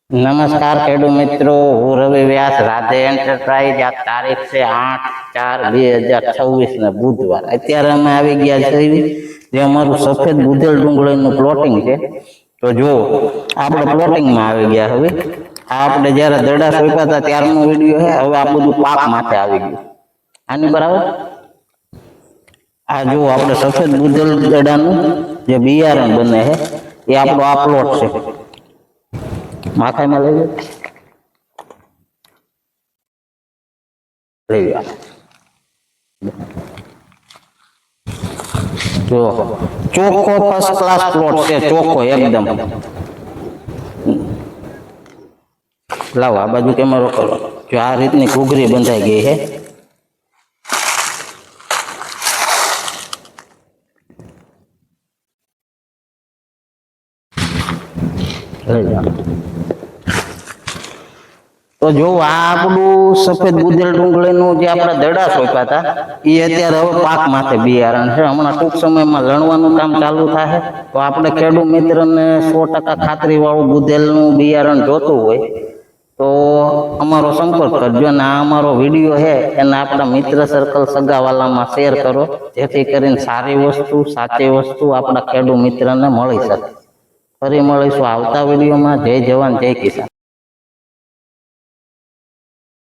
नमस्कार खेडूत मित्रों, हूँ रवि व्यास राधे एंटरप्राइज। आ तारीख से 8/4/2026 ने बुधवार। अत्यारे अमे आवी गया छे जे अमारुं सफेद बुधेल डુંગળીનું प्लॉटिंग छे। तो जो आपणे प्लॉटिंग में आवी गया। हवे आपणे ज्यारे दड़ा सोप्या था त्यारनो विडियो है। हवे आ बधुं पाक माथे आवी गयुं। आनी बराबर आ जो आपणे सफेद बुधेल दड़ानुं जे बियारण बने है ए आपणो आ प्लॉट छे। माथा में ले जो चोखो फर्स्ट क्लास प्लॉट से चोखो एकदम। लाओ आ बाजू कैमरो करो। जो आ रीतनी घूघरी बंधाई गई है। तो जो आपणुं सफेद बुधेल डુંગળીનું જે આપણે દડા સોંપ્યા હતા એ અત્યારે હવે પાક માથે બિયારણ છે। હમણાં ટૂંક સમયમાં લણવાનું કામ ચાલુ થાય તો આપણે ખેડૂત મિત્રને 100% ખાતરીવાળું બુધેલનું બિયારણ જોતું હોય તો અમારો સંપર્ક કરજો અને આ અમારો વિડીયો છે એને આપણા મિત્ર સર્કલ સગાવાલામાં શેર કરો જેથી કરીને સારી વસ્તુ સાચી વસ્તુ આપણા ખેડૂત મિત્રને મળી શકે। ફરી મળીશું આવતા વિડીયોમાં। જય જવાન જય કિસાન।